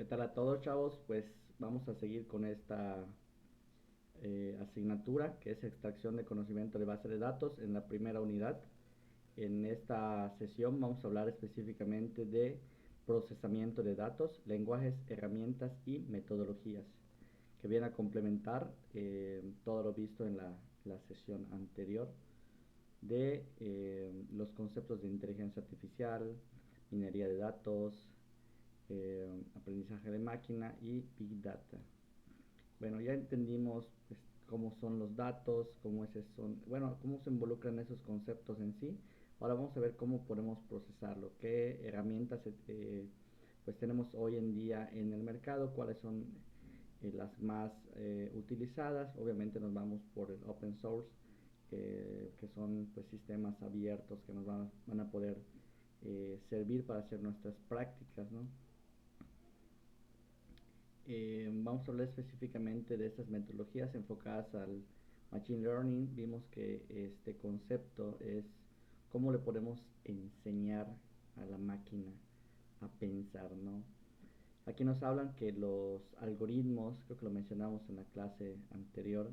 ¿Qué tal a todos, chavos? Pues vamos a seguir con esta asignatura que es extracción de conocimiento de base de datos en la primera unidad. En esta sesión vamos a hablar específicamente de procesamiento de datos, lenguajes, herramientas y metodologías, que viene a complementar todo lo visto en la sesión anterior de los conceptos de inteligencia artificial, minería de datos, aprendizaje de máquina y Big Data. Bueno, ya entendimos pues, cómo son los datos, cómo se involucran esos conceptos en sí. Ahora vamos a ver cómo podemos procesarlo, qué herramientas pues tenemos hoy en día en el mercado, cuáles son las más utilizadas. Obviamente nos vamos por el open source, que son pues sistemas abiertos que nos van a poder servir para hacer nuestras prácticas, ¿no? Vamos a hablar específicamente de estas metodologías enfocadas al Machine Learning. Vimos que este concepto es cómo le podemos enseñar a la máquina a pensar, ¿no? Aquí nos hablan que los algoritmos, creo que lo mencionamos en la clase anterior,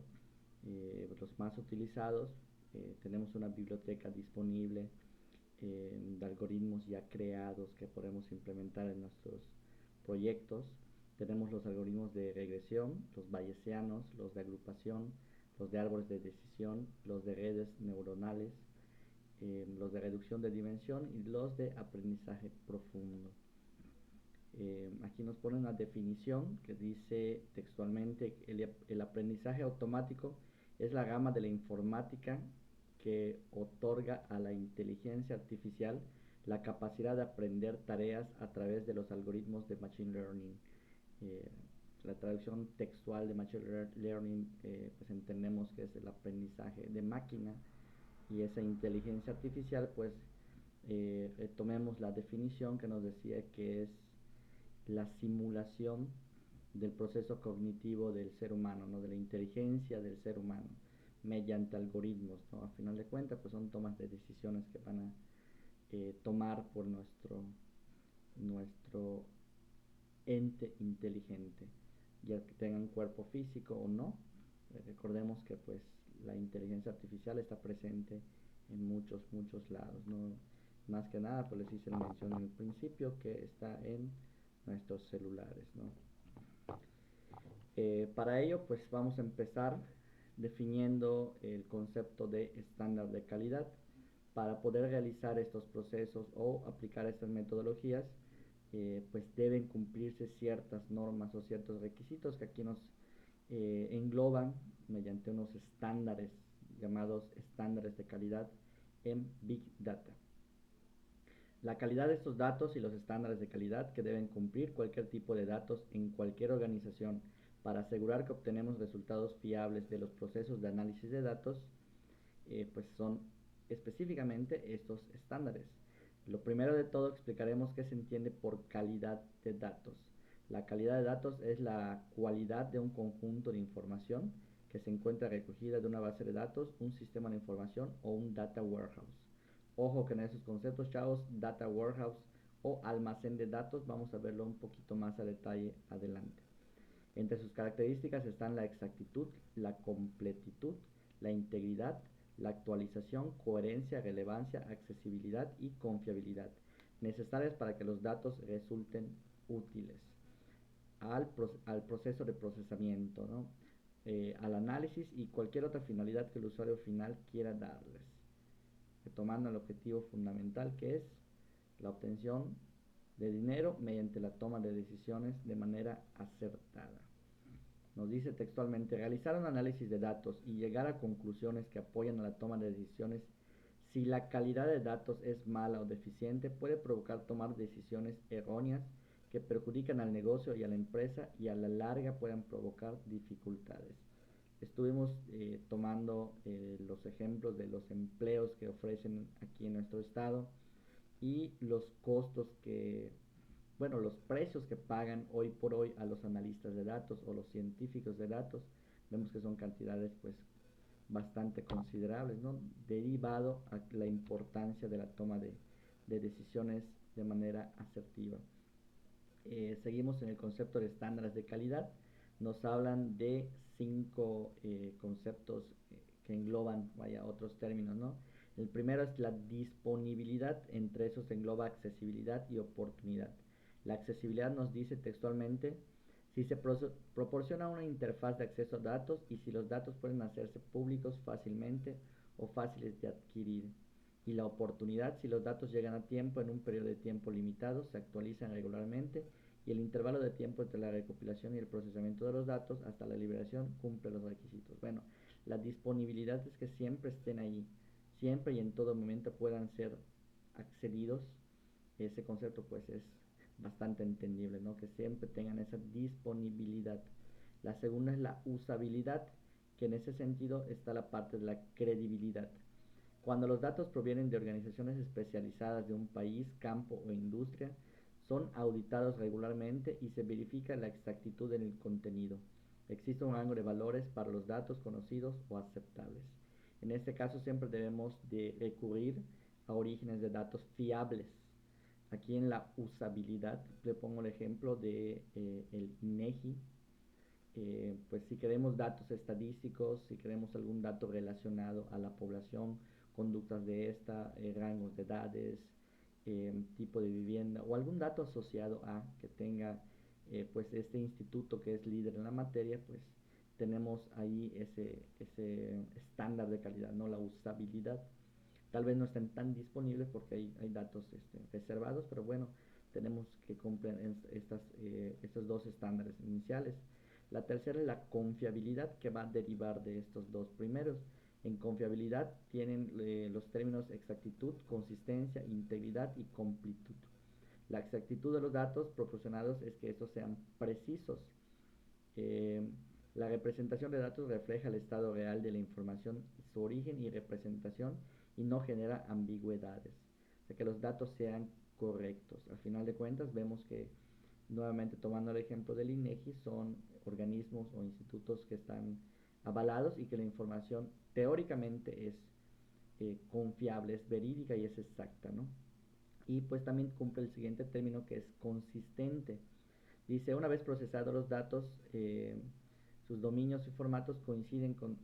los más utilizados, tenemos una biblioteca disponible de algoritmos ya creados que podemos implementar en nuestros proyectos. Tenemos los algoritmos de regresión, los bayesianos, los de agrupación, los de árboles de decisión, los de redes neuronales, los de reducción de dimensión y los de aprendizaje profundo. Aquí nos pone una definición que dice textualmente: el aprendizaje automático es la gama de la informática que otorga a la inteligencia artificial la capacidad de aprender tareas a través de los algoritmos de Machine Learning. Eh, la traducción textual de Machine Learning, pues entendemos que es el aprendizaje de máquina, y esa inteligencia artificial, pues tomemos la definición que nos decía que es la simulación del proceso cognitivo del ser humano, ¿no? De la inteligencia del ser humano mediante algoritmos, ¿no? A final de cuentas, pues son tomas de decisiones que van a tomar por nuestro ente inteligente, ya que tengan cuerpo físico o no. Recordemos que pues la inteligencia artificial está presente en muchos lados, ¿no? Más que nada, pues les hice mención en el principio que está en nuestros celulares, ¿no? Para ello, pues vamos a empezar definiendo el concepto de estándar de calidad. Para poder realizar estos procesos o aplicar estas metodologías, pues deben cumplirse ciertas normas o ciertos requisitos que aquí nos engloban mediante unos estándares llamados estándares de calidad en Big Data. La calidad de estos datos y los estándares de calidad que deben cumplir cualquier tipo de datos en cualquier organización para asegurar que obtenemos resultados fiables de los procesos de análisis de datos, pues son específicamente estos estándares. Lo primero de todo explicaremos qué se entiende por calidad de datos. La calidad de datos es la cualidad de un conjunto de información que se encuentra recogida de una base de datos, un sistema de información o un data warehouse. Ojo que en esos conceptos, chavos, data warehouse o almacén de datos, vamos a verlo un poquito más a detalle adelante. Entre sus características están la exactitud, la completitud, la integridad, la actualización, coherencia, relevancia, accesibilidad y confiabilidad, necesarias para que los datos resulten útiles al proceso de procesamiento, ¿no? Al análisis y cualquier otra finalidad que el usuario final quiera darles, retomando el objetivo fundamental, que es la obtención de dinero mediante la toma de decisiones de manera acertada. Nos dice textualmente: realizar un análisis de datos y llegar a conclusiones que apoyan a la toma de decisiones, si la calidad de datos es mala o deficiente, puede provocar tomar decisiones erróneas que perjudican al negocio y a la empresa y a la larga puedan provocar dificultades. Estuvimos tomando los ejemplos de los empleos que ofrecen aquí en nuestro estado y los costos que, bueno, los precios que pagan hoy por hoy a los analistas de datos o los científicos de datos. Vemos que son cantidades pues bastante considerables, ¿no? Derivado a la importancia de la toma de decisiones de manera asertiva. seguimos en el concepto de estándares de calidad. Nos hablan de 5 conceptos que engloban, vaya, otros términos, ¿no? El primero es la disponibilidad, entre esos engloba accesibilidad y oportunidad. La accesibilidad nos dice textualmente si se proporciona una interfaz de acceso a datos y si los datos pueden hacerse públicos fácilmente o fáciles de adquirir. Y la oportunidad, si los datos llegan a tiempo en un periodo de tiempo limitado, se actualizan regularmente y el intervalo de tiempo entre la recopilación y el procesamiento de los datos hasta la liberación cumple los requisitos. Bueno, la disponibilidad es que siempre estén ahí, siempre y en todo momento puedan ser accedidos. Ese concepto pues es bastante entendible, ¿no? Que siempre tengan esa disponibilidad. La segunda es la usabilidad, que en ese sentido está la parte de la credibilidad. Cuando los datos provienen de organizaciones especializadas de un país, campo o industria, son auditados regularmente y se verifica la exactitud en el contenido. Existe un rango de valores para los datos conocidos o aceptables. En este caso siempre debemos de recurrir a orígenes de datos fiables. Aquí en la usabilidad le pongo el ejemplo de el INEGI. Pues si queremos datos estadísticos, si queremos algún dato relacionado a la población, conductas de esta, rangos de edades, tipo de vivienda o algún dato asociado a que tenga pues este instituto que es líder en la materia, pues tenemos ahí ese estándar de calidad, no la usabilidad. Tal vez no estén tan disponibles porque hay datos reservados, pero bueno, tenemos que cumplir estos dos estándares iniciales. La tercera es la confiabilidad, que va a derivar de estos dos primeros. En confiabilidad tienen los términos exactitud, consistencia, integridad y completud. La exactitud de los datos proporcionados es que estos sean precisos. Eh, la representación de datos refleja el estado real de la información, su origen y representación, y no genera ambigüedades. O sea, que los datos sean correctos. Al final de cuentas vemos que, nuevamente tomando el ejemplo del INEGI, son organismos o institutos que están avalados y que la información teóricamente es confiable, es verídica y es exacta, ¿no? Y pues también cumple el siguiente término, que es consistente. Dice, una vez procesados los datos, sus dominios y formatos coinciden con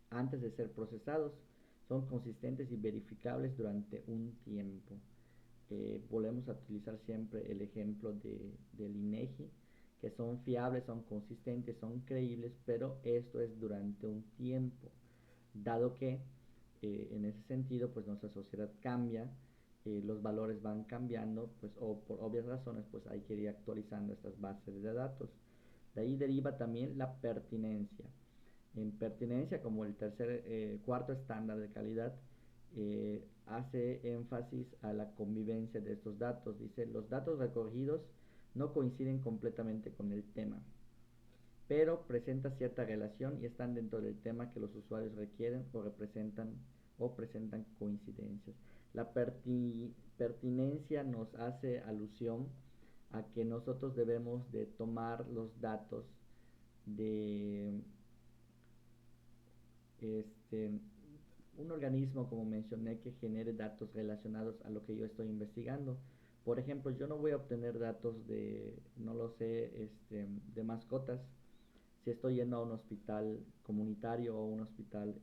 antes de ser procesados, son consistentes y verificables durante un tiempo. Volvemos a utilizar siempre el ejemplo del INEGI, que son fiables, son consistentes, son creíbles, pero esto es durante un tiempo, dado que en ese sentido pues nuestra sociedad cambia, los valores van cambiando, pues o por obvias razones pues hay que ir actualizando estas bases de datos. De ahí deriva también la pertinencia. En pertinencia, como el cuarto estándar de calidad, hace énfasis a la convivencia de estos datos. Dice, los datos recogidos no coinciden completamente con el tema, pero presentan cierta relación y están dentro del tema que los usuarios requieren o presentan coincidencias. La pertinencia nos hace alusión a que nosotros debemos de tomar los datos de este, un organismo, como mencioné, que genere datos relacionados a lo que yo estoy investigando. Por ejemplo, yo no voy a obtener datos no lo sé, de mascotas si estoy yendo a un hospital comunitario o un hospital,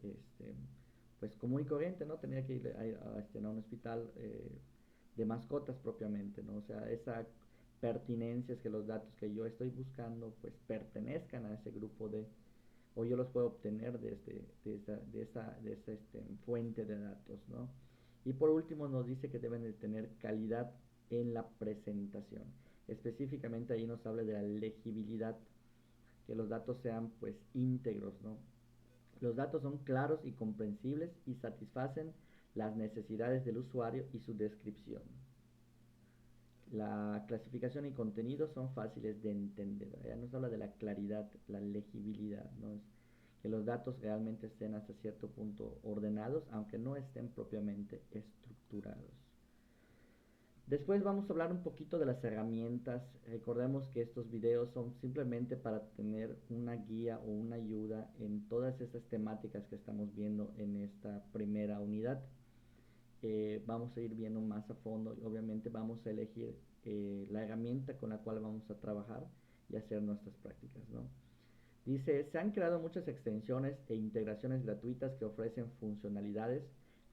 pues común y corriente, ¿no? Tendría que ir a un hospital de mascotas propiamente, ¿no? O sea, esa pertinencia es que los datos que yo estoy buscando, pues pertenezcan a ese grupo o yo los puedo obtener de esa fuente de datos, ¿no? Y por último nos dice que deben de tener calidad en la presentación. Específicamente ahí nos habla de la legibilidad, que los datos sean pues íntegros, ¿no? Los datos son claros y comprensibles y satisfacen las necesidades del usuario y su descripción. La clasificación y contenido son fáciles de entender. Ya nos habla de la claridad, la legibilidad, ¿no? Que los datos realmente estén hasta cierto punto ordenados, aunque no estén propiamente estructurados. Después vamos a hablar un poquito de las herramientas. Recordemos que estos videos son simplemente para tener una guía o una ayuda en todas estas temáticas que estamos viendo en esta primera unidad. vamos a ir viendo más a fondo y obviamente vamos a elegir la herramienta con la cual vamos a trabajar y hacer nuestras prácticas, ¿no? Dice, se han creado muchas extensiones e integraciones gratuitas que ofrecen funcionalidades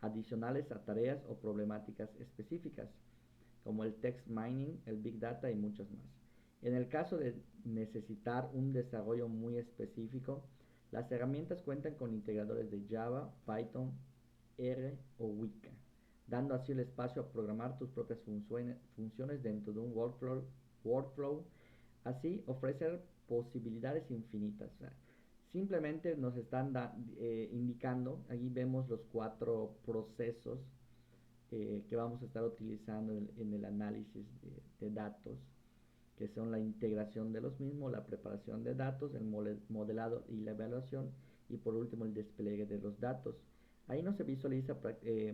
adicionales a tareas o problemáticas específicas, como el text mining, el big data y muchas más. En el caso de necesitar un desarrollo muy específico, las herramientas cuentan con integradores de Java, Python, R o Weka, dando así el espacio a programar tus propias funciones dentro de un workflow. Así ofrecer posibilidades infinitas. O sea, simplemente nos están indicando, aquí vemos los 4 procesos que vamos a estar utilizando en el análisis de datos, que son la integración de los mismos, la preparación de datos, el modelado y la evaluación, y por último el despliegue de los datos. Ahí no se visualiza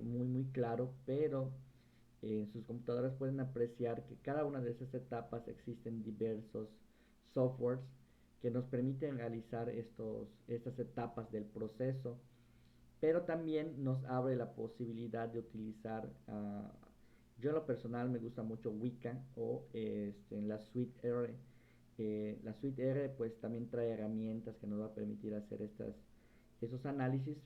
muy claro, pero en sus computadoras pueden apreciar que cada una de esas etapas existen diversos softwares que nos permiten realizar estas etapas del proceso, pero también nos abre la posibilidad de utilizar, yo en lo personal me gusta mucho Weka o en la suite R. La suite R pues también trae herramientas que nos va a permitir hacer esos análisis,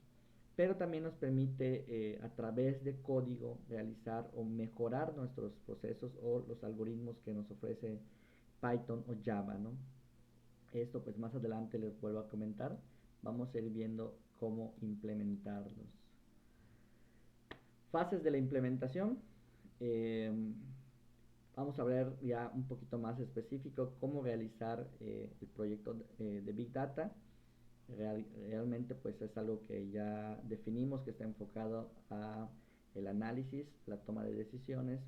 pero también nos permite a través de código realizar o mejorar nuestros procesos o los algoritmos que nos ofrece Python o Java, ¿no? Esto pues más adelante les vuelvo a comentar. Vamos a ir viendo cómo implementarlos. Fases de la implementación. Eh, Vamos a ver ya un poquito más específico cómo realizar el proyecto de Big Data. Realmente pues es algo que ya definimos que está enfocado a el análisis, la toma de decisiones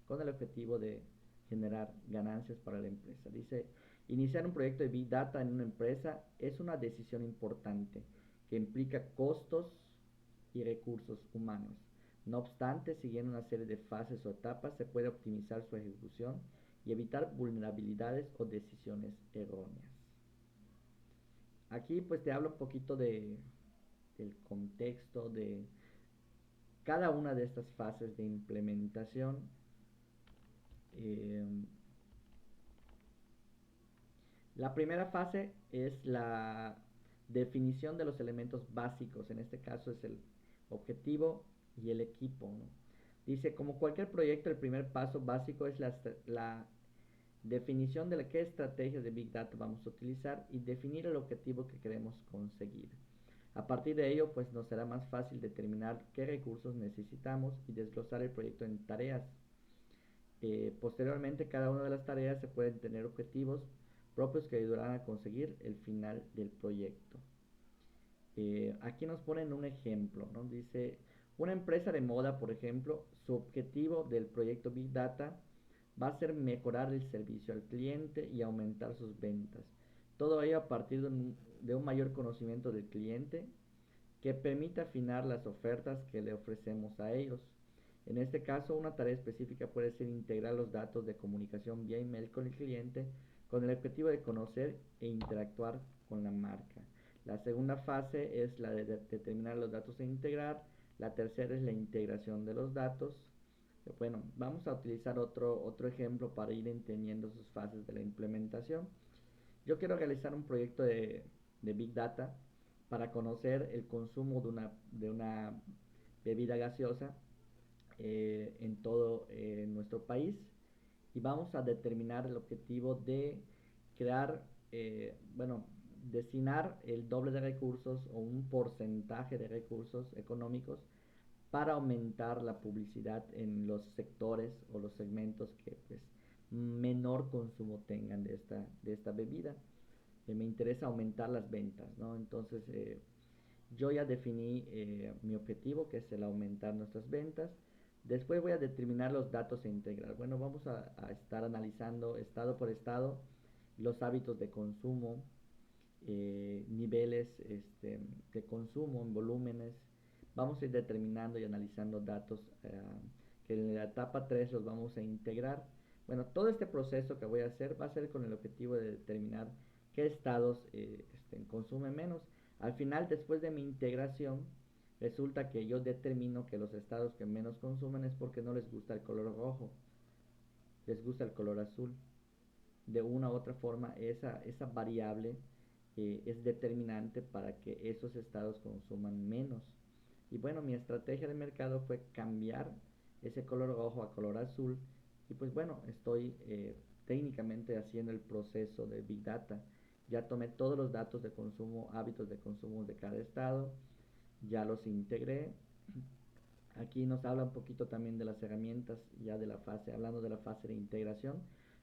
con el objetivo de generar ganancias para la empresa. Dice, iniciar un proyecto de Big Data en una empresa es una decisión importante que implica costos y recursos humanos. No obstante, siguiendo una serie de fases o etapas, se puede optimizar su ejecución y evitar vulnerabilidades o decisiones erróneas. Aquí pues te hablo un poquito del contexto de cada una de estas fases de implementación. Eh, la primera fase es la definición de los elementos básicos, en este caso es el objetivo y el equipo, ¿no? Dice, como cualquier proyecto, el primer paso básico es la definición de qué estrategias de Big Data vamos a utilizar y definir el objetivo que queremos conseguir. A partir de ello, pues nos será más fácil determinar qué recursos necesitamos y desglosar el proyecto en tareas. Posteriormente, cada una de las tareas se pueden tener objetivos propios que ayudarán a conseguir el final del proyecto. Aquí nos ponen un ejemplo, ¿no? Dice, una empresa de moda, por ejemplo, su objetivo del proyecto Big Data va a ser mejorar el servicio al cliente y aumentar sus ventas. Todo ello a partir de un mayor conocimiento del cliente que permita afinar las ofertas que le ofrecemos a ellos. En este caso, una tarea específica puede ser integrar los datos de comunicación vía email con el cliente con el objetivo de conocer e interactuar con la marca. La segunda fase es la de determinar los datos e integrar. La tercera es la integración de los datos. Bueno, vamos a utilizar otro ejemplo para ir entendiendo sus fases de la implementación. Yo quiero realizar un proyecto de Big Data para conocer el consumo de una bebida gaseosa en todo nuestro país, y vamos a determinar el objetivo de crear, bueno, destinar el doble de recursos o un porcentaje de recursos económicos para aumentar la publicidad en los sectores o los segmentos que pues menor consumo tengan de esta bebida. Me interesa aumentar las ventas, ¿no? Entonces yo ya definí mi objetivo, que es el aumentar nuestras ventas. Después voy a determinar los datos e integrar. Bueno, vamos a estar analizando estado por estado los hábitos de consumo, niveles de consumo en volúmenes. Vamos a ir determinando y analizando datos que en la etapa 3 los vamos a integrar. Bueno, todo este proceso que voy a hacer va a ser con el objetivo de determinar qué estados consumen menos. Al final, después de mi integración, Resulta que yo determino que los estados que menos consumen es porque no les gusta el color rojo, les gusta el color azul. De una u otra forma, esa variable es determinante para que esos estados consuman menos. Y bueno, mi estrategia de mercado fue cambiar ese color rojo a color azul. Y pues bueno, estoy técnicamente haciendo el proceso de Big Data. Ya tomé todos los datos de consumo, hábitos de consumo de cada estado, ya los integré. Aquí nos habla un poquito también de las herramientas, ya de la fase, hablando de la fase de integración.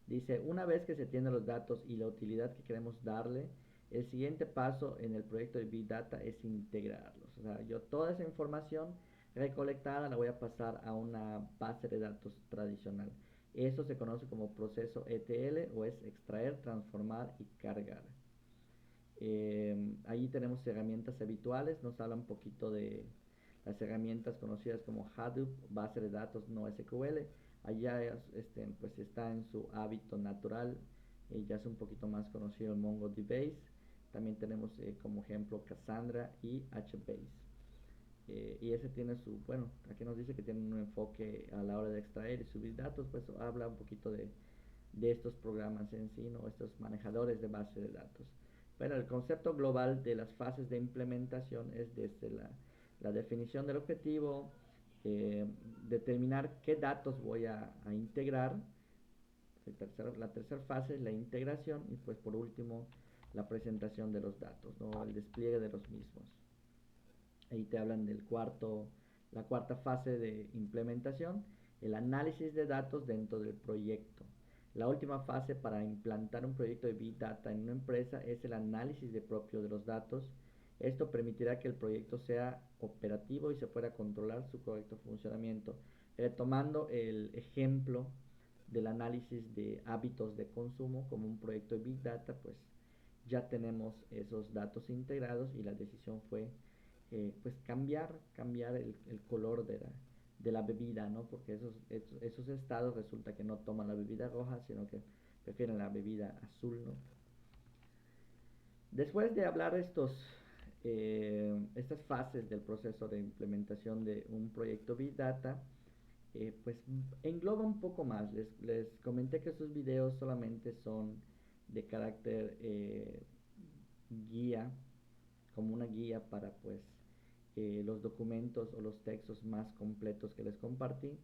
Dice, una vez que se tienen los datos y la utilidad que queremos darle, el siguiente paso en el proyecto de Big Data es integrarlos. O sea, yo toda esa información recolectada la voy a pasar a una base de datos tradicional. Esto se conoce como proceso ETL o es extraer, transformar y cargar. Ahí tenemos herramientas habituales, nos habla un poquito de las herramientas conocidas como Hadoop, base de datos no SQL. Allá pues está en su hábito natural, ya es un poquito más conocido el MongoDBase. También tenemos como ejemplo Cassandra y HBase. Y ese tiene su, bueno, aquí nos dice que tiene un enfoque a la hora de extraer y subir datos, pues habla un poquito de estos programas en sí, ¿no? Estos manejadores de base de datos. Bueno, el concepto global de las fases de implementación es desde la definición del objetivo, determinar qué datos voy a integrar, la tercera fase es la integración y pues por último la presentación de los datos, ¿no? El despliegue de los mismos. Ahí te hablan la cuarta fase de implementación, el análisis de datos dentro del proyecto. La última fase para implantar un proyecto de Big Data en una empresa es el análisis propio de los datos. Esto permitirá que el proyecto sea operativo y se pueda controlar su correcto funcionamiento. Retomando el ejemplo del análisis de hábitos de consumo como un proyecto de Big Data, pues ya tenemos esos datos integrados y la decisión fue pues cambiar el color de la bebida, ¿no? Porque esos estados resulta que no toman la bebida roja, sino que prefieren la bebida azul, ¿no? Después de hablar estas fases del proceso de implementación de un proyecto Big Data, pues engloba un poco más. Les comenté que estos videos solamente son de carácter guía, como una guía para pues los documentos o los textos más completos que les compartí,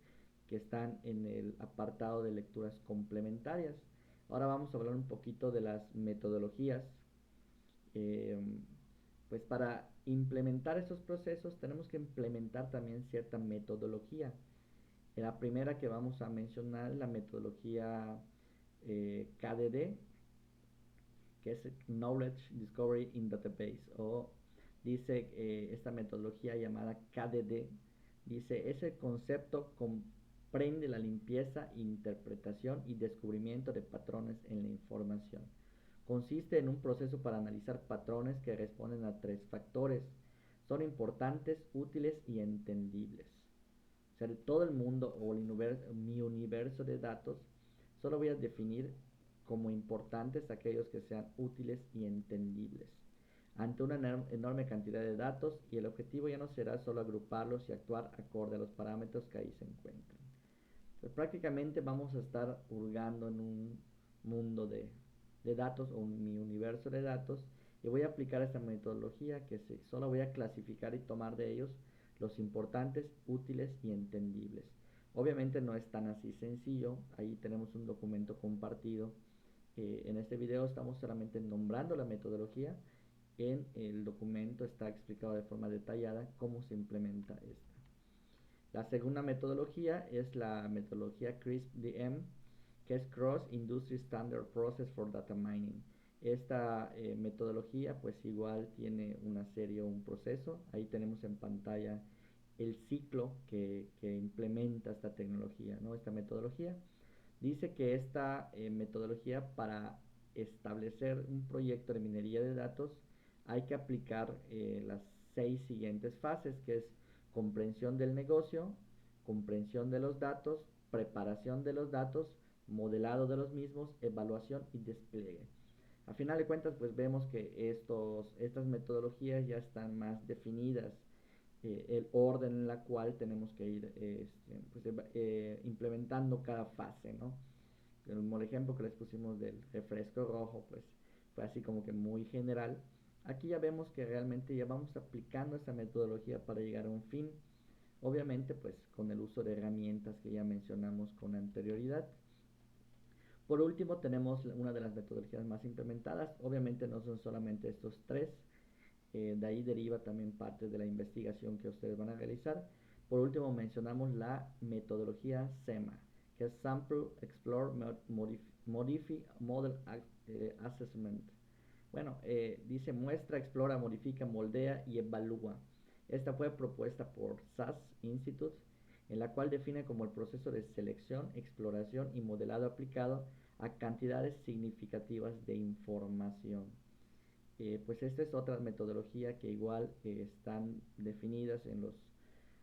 que están en el apartado de lecturas complementarias. Ahora vamos a hablar un poquito de las metodologías. Eh, pues para implementar estos procesos tenemos que implementar también cierta metodología. La primera que vamos a mencionar es la metodología KDD, que es Knowledge Discovery in Database, o dice esta metodología llamada KDD, dice, ese concepto comprende la limpieza, interpretación y descubrimiento de patrones en la información. Consiste en un proceso para analizar patrones que responden a tres factores. Son importantes, útiles y entendibles. O sea, de todo el mundo o mi universo de datos, solo voy a definir como importantes aquellos que sean útiles y entendibles ante una enorme cantidad de datos, y el objetivo ya no será solo agruparlos y actuar acorde a los parámetros que ahí se encuentran. Entonces, prácticamente vamos a estar hurgando en un mundo de datos o mi universo de datos, y voy a aplicar esta metodología que solo voy a clasificar y tomar de ellos los importantes, útiles y entendibles. Obviamente no es tan así sencillo. Ahí tenemos un documento compartido. En este video estamos solamente nombrando la metodología. En el documento está explicado de forma detallada cómo se implementa esta. La segunda metodología es la metodología CRISP-DM, que es Cross Industry Standard Process for Data Mining. Esta metodología pues igual tiene una serie o un proceso. Ahí tenemos en pantalla el ciclo que implementa esta tecnología, ¿no? Esta metodología. Dice que esta metodología, para establecer un proyecto de minería de datos, hay que aplicar las 6 siguientes fases, que es comprensión del negocio, comprensión de los datos, preparación de los datos, modelado de los mismos, evaluación y despliegue. A final de cuentas, pues vemos que estas metodologías ya están más definidas el orden en la cual tenemos que ir pues, implementando cada fase, ¿no? El ejemplo que les pusimos del refresco rojo, pues fue así como que muy general. Aquí ya vemos que realmente ya vamos aplicando esta metodología para llegar a un fin, obviamente pues con el uso de herramientas que ya mencionamos con anterioridad. Por último tenemos una de las metodologías más implementadas, obviamente no son solamente estos tres, de ahí deriva también parte de la investigación que ustedes van a realizar. Por último mencionamos la metodología SEMA, que es Sample, Explore, Modify, Model Assessment. Bueno, dice muestra, explora, modifica, moldea y evalúa. Esta fue propuesta por SAS Institute, en la cual define como el proceso de selección, exploración y modelado aplicado a cantidades significativas de información. Pues esta es otra metodología que igual están definidas en los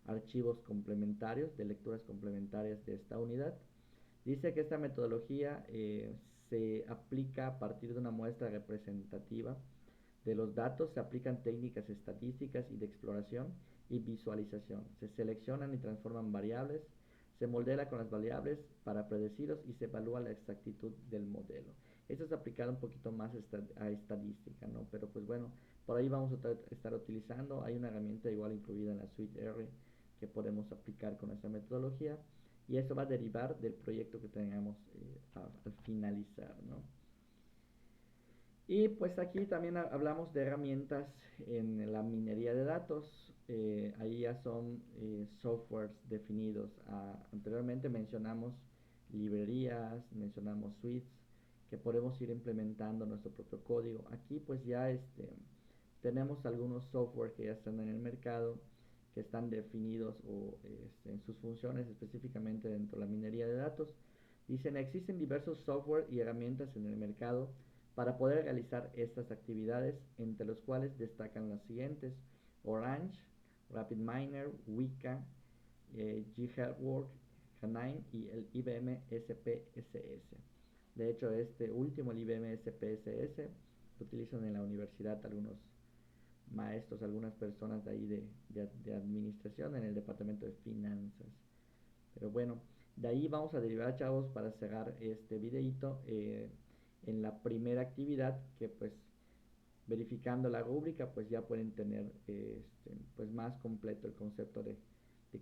archivos complementarios, de lecturas complementarias de esta unidad. Dice que esta metodología se aplica a partir de una muestra representativa de los datos, se aplican técnicas estadísticas y de exploración y visualización. Se seleccionan y transforman variables, se moldea con las variables para predecirlos y se evalúa la exactitud del modelo. Esto es aplicado un poquito más a estadística, ¿no? Pero pues bueno, por ahí vamos a estar utilizando. Hay una herramienta igual incluida en la suite R que podemos aplicar con esta metodología y eso va a derivar del proyecto que tengamos al finalizar, ¿no? Y pues aquí también hablamos de herramientas en la minería de datos. Ahí ya son softwares definidos. Anteriormente mencionamos librerías, mencionamos suites que podemos ir implementando nuestro propio código. Aquí pues ya tenemos algunos software que ya están en el mercado, que están definidos en sus funciones específicamente dentro de la minería de datos. Dicen, existen diversos software y herramientas en el mercado para poder realizar estas actividades, entre los cuales destacan las siguientes: Orange, RapidMiner, Weka, GHealthWork, Canine y el IBM SPSS. De hecho, este último, el IBM SPSS, lo utilizan en la universidad algunos maestros, algunas personas de ahí de administración en el departamento de finanzas. Pero bueno, de ahí vamos a derivar, chavos, para cerrar este videito, en la primera actividad, que pues verificando la rúbrica pues ya pueden tener pues más completo el concepto de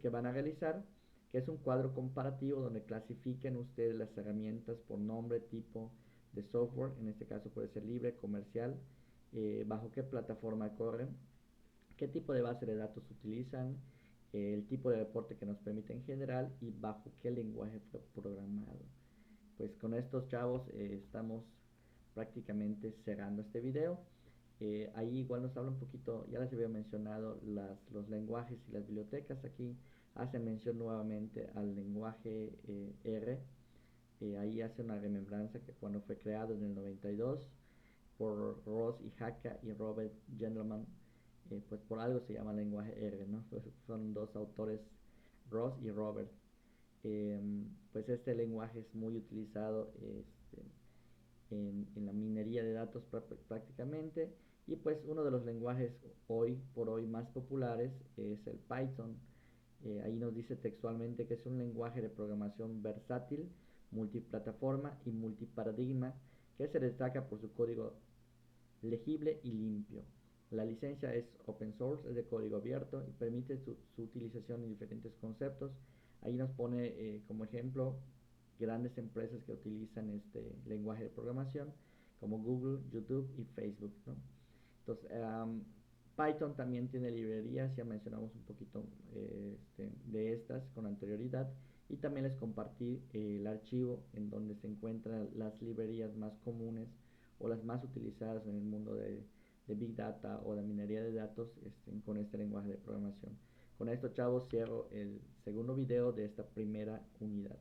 que van a realizar, que es un cuadro comparativo donde clasifiquen ustedes las herramientas por nombre, tipo de software, en este caso puede ser libre, comercial, bajo qué plataforma corren, qué tipo de base de datos utilizan, el tipo de reporte que nos permite en general y bajo qué lenguaje fue programado. Pues con estos, chavos, estamos prácticamente cerrando este video. Ahí igual nos habla un poquito, ya les había mencionado los lenguajes y las bibliotecas. Aquí hace mención nuevamente al lenguaje R. Ahí hace una remembranza que cuando fue creado en el 92 por Ross y Haka y Robert Gentleman, pues por algo se llama lenguaje R, ¿no? Pues son dos autores, Ross y Robert. Pues este lenguaje es muy utilizado en la minería de datos prácticamente, y pues uno de los lenguajes hoy por hoy más populares es el Python. Ahí nos dice textualmente que es un lenguaje de programación versátil, multiplataforma y multiparadigma, que se destaca por su código legible y limpio. La licencia es open source, es de código abierto y permite su utilización en diferentes conceptos. Ahí nos pone como ejemplo grandes empresas que utilizan este lenguaje de programación como Google, YouTube y Facebook, ¿no? Entonces, Python también tiene librerías, ya mencionamos un poquito de estas con anterioridad, y también les compartí el archivo en donde se encuentran las librerías más comunes o las más utilizadas en el mundo de Big Data o de minería de datos con este lenguaje de programación. Con esto, chavos, cierro el segundo video de esta primera unidad.